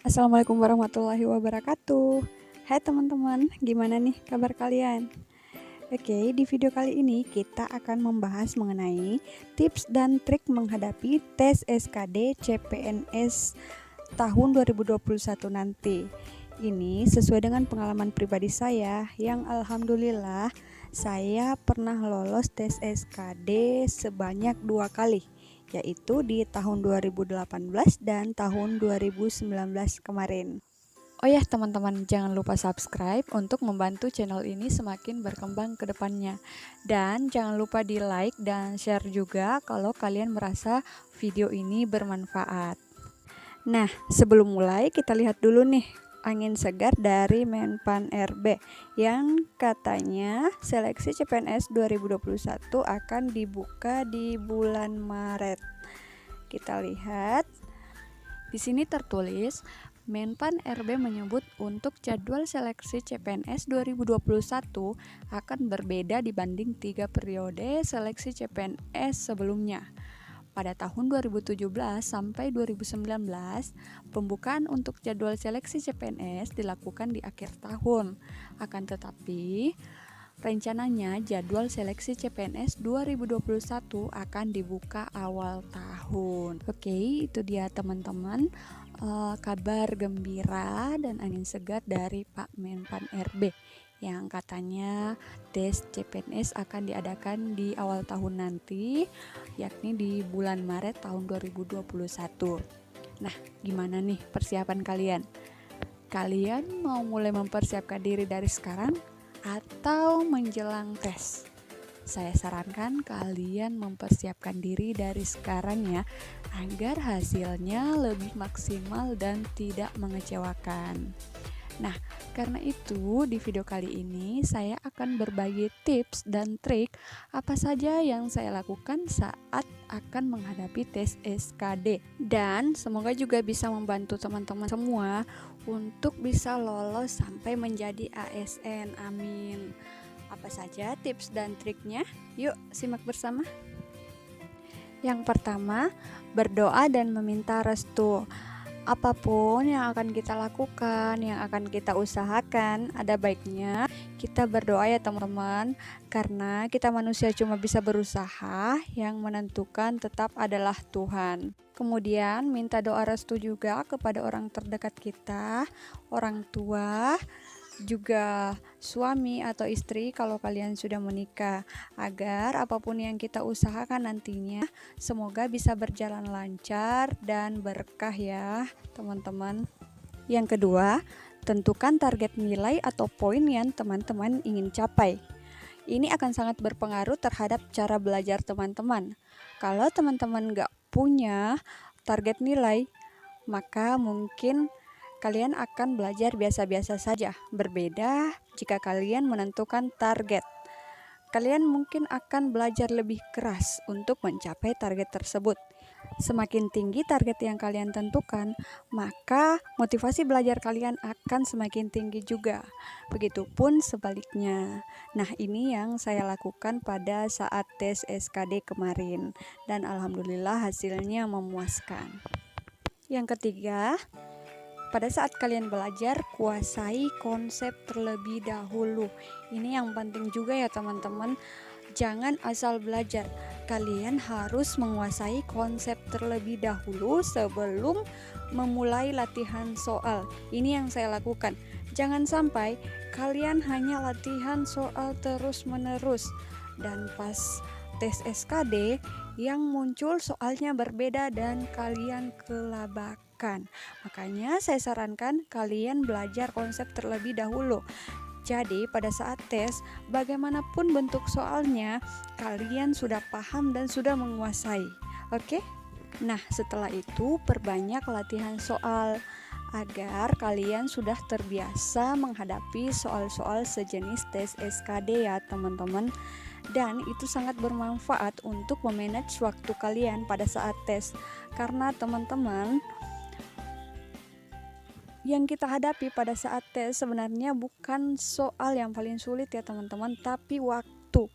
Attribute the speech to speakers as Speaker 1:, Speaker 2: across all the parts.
Speaker 1: Assalamualaikum warahmatullahi wabarakatuh. Hai teman-teman, gimana nih kabar kalian? Oke, di video kali ini kita akan membahas mengenai tips dan trik menghadapi tes SKD CPNS tahun 2021 nanti. Ini sesuai dengan pengalaman pribadi saya yang alhamdulillah saya pernah lolos tes SKD sebanyak 2 kali, yaitu di tahun 2018 dan tahun 2019 kemarin. Oh ya teman-teman, jangan lupa subscribe untuk membantu channel ini semakin berkembang ke depannya. Dan jangan lupa di like dan share juga kalau kalian merasa video ini bermanfaat. Nah, sebelum mulai kita lihat dulu nih angin segar dari Menpan RB yang katanya seleksi CPNS 2021 akan dibuka di bulan Maret. Kita lihat di sini tertulis Menpan RB menyebut untuk jadwal seleksi CPNS 2021 akan berbeda dibanding 3 periode seleksi CPNS sebelumnya. Pada tahun 2017 sampai 2019, pembukaan untuk jadwal seleksi CPNS dilakukan di akhir tahun. Akan tetapi, rencananya jadwal seleksi CPNS 2021 akan dibuka awal tahun. Oke, itu dia teman-teman. Kabar gembira dan angin segar dari Pak Menpan RB yang katanya tes CPNS akan diadakan di awal tahun nanti, yakni di bulan Maret tahun 2021. Nah, gimana nih persiapan kalian? Kalian mau mulai mempersiapkan diri dari sekarang atau menjelang tes? Saya sarankan kalian mempersiapkan diri dari sekarang ya, agar hasilnya lebih maksimal dan tidak mengecewakan. Nah, karena itu di video kali ini saya akan berbagi tips dan trik apa saja yang saya lakukan saat akan menghadapi tes SKD. Dan semoga juga bisa membantu teman-teman semua untuk bisa lolos sampai menjadi ASN. Amin. Apa saja tips dan triknya? Yuk simak bersama. Yang pertama, berdoa dan meminta restu. Apapun yang akan kita lakukan, yang akan kita usahakan, ada baiknya kita berdoa ya teman-teman, karena kita manusia cuma bisa berusaha, yang menentukan tetap adalah Tuhan. Kemudian minta doa restu juga kepada orang terdekat kita, orang tua, juga suami atau istri kalau kalian sudah menikah, agar apapun yang kita usahakan nantinya semoga bisa berjalan lancar dan berkah ya teman-teman. Yang kedua, tentukan target nilai atau poin yang teman-teman ingin capai. Ini akan sangat berpengaruh terhadap cara belajar teman-teman. Kalau teman-teman gak punya target nilai, maka mungkin kalian akan belajar biasa-biasa saja. Berbeda jika kalian menentukan target. Kalian mungkin akan belajar lebih keras untuk mencapai target tersebut. Semakin tinggi target yang kalian tentukan, maka motivasi belajar kalian akan semakin tinggi juga. Begitupun sebaliknya. Nah, ini yang saya lakukan pada saat tes SKD kemarin. Dan alhamdulillah hasilnya memuaskan. Yang ketiga, pada saat kalian belajar, kuasai konsep terlebih dahulu. Ini yang penting juga ya teman-teman. Jangan asal belajar. Kalian harus menguasai konsep terlebih dahulu sebelum memulai latihan soal. Ini yang saya lakukan. Jangan sampai kalian hanya latihan soal terus-menerus dan pas tes SKD yang muncul soalnya berbeda dan kalian kelabakan. Makanya saya sarankan kalian belajar konsep terlebih dahulu. Jadi pada saat tes, bagaimanapun bentuk soalnya, kalian sudah paham dan sudah menguasai. Oke? Nah, setelah itu perbanyak latihan soal agar kalian sudah terbiasa menghadapi soal-soal sejenis tes SKD ya teman-teman. Dan itu sangat bermanfaat untuk memanage waktu kalian pada saat tes. Karena teman-teman, yang kita hadapi pada saat tes sebenarnya bukan soal yang paling sulit ya teman-teman, tapi waktu.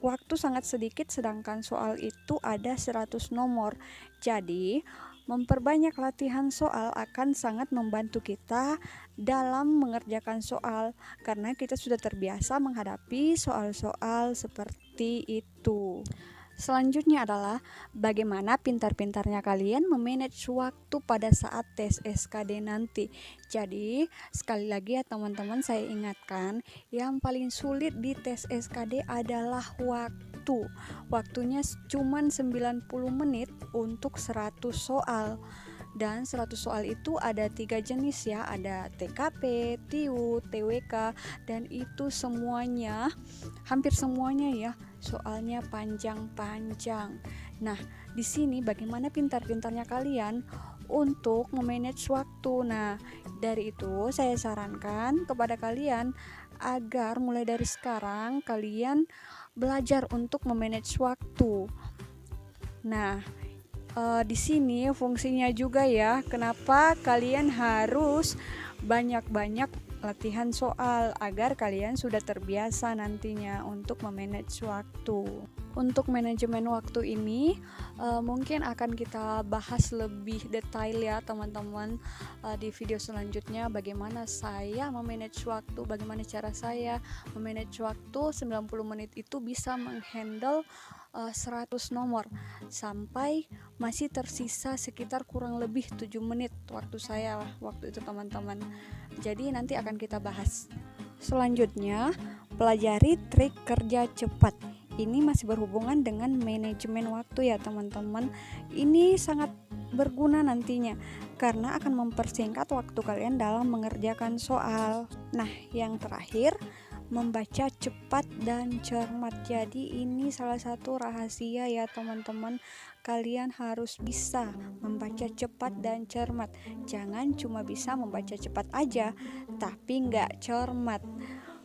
Speaker 1: Waktu sangat sedikit, sedangkan soal itu ada 100 nomor. Jadi Memperbanyak latihan soal akan sangat membantu kita dalam mengerjakan soal karena kita sudah terbiasa menghadapi soal-soal seperti itu. Selanjutnya adalah bagaimana pintar-pintarnya kalian memanage waktu pada saat tes SKD nanti. Jadi, sekali lagi ya teman-teman, saya ingatkan, yang paling sulit di tes SKD adalah waktu. Waktunya cuma 90 menit untuk 100 soal. Dan 100 soal itu ada 3 jenis ya, ada TKP, TIU, TWK, dan itu semuanya, hampir semuanya ya, soalnya panjang-panjang. Nah, di sini bagaimana pintar-pintarnya kalian untuk memanage waktu. Nah, dari itu saya sarankan kepada kalian agar mulai dari sekarang kalian belajar untuk memanage waktu. Nah, di sini fungsinya juga ya, kenapa kalian harus banyak-banyak latihan soal agar kalian sudah terbiasa nantinya untuk memanage waktu. Untuk manajemen waktu ini mungkin akan kita bahas lebih detail ya teman-teman di video selanjutnya, bagaimana saya memanage waktu, bagaimana cara saya memanage waktu 90 menit itu bisa menghandle 100 nomor sampai masih tersisa sekitar kurang lebih 7 menit waktu saya waktu itu teman-teman. Jadi nanti akan kita bahas. Selanjutnya, pelajari trik kerja cepat. Ini masih berhubungan dengan manajemen waktu ya teman-teman. Ini sangat berguna nantinya karena akan mempersingkat waktu kalian dalam mengerjakan soal. Nah, yang terakhir, membaca cepat dan cermat. Jadi ini salah satu rahasia ya teman-teman, kalian harus bisa membaca cepat dan cermat. Jangan cuma bisa membaca cepat aja tapi nggak cermat.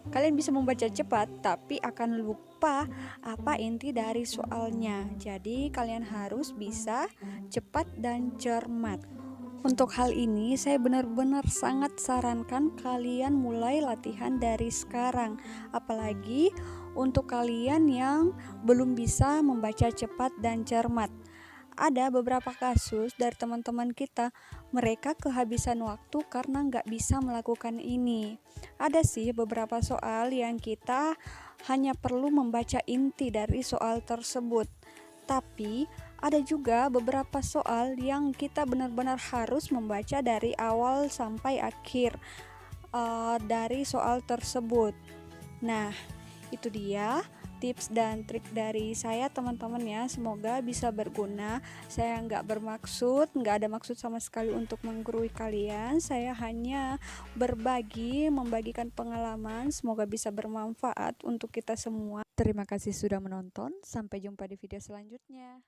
Speaker 1: Kalian bisa membaca cepat tapi akan lupa apa inti dari soalnya. Jadi kalian harus bisa cepat dan cermat. Untuk hal ini saya benar-benar sangat sarankan kalian mulai latihan dari sekarang. Apalagi untuk kalian yang belum bisa membaca cepat dan cermat. Ada beberapa kasus dari teman-teman kita, mereka kehabisan waktu karena nggak bisa melakukan ini. Ada sih beberapa soal yang kita hanya perlu membaca inti dari soal tersebut. Tapi ada juga beberapa soal yang kita benar-benar harus membaca dari awal sampai akhir dari soal tersebut. Nah, itu dia tips dan trik dari saya teman-teman ya, semoga bisa berguna. Saya nggak ada maksud sama sekali untuk menggurui kalian, saya hanya membagikan pengalaman, semoga bisa bermanfaat untuk kita semua. Terima kasih sudah menonton, sampai jumpa di video selanjutnya.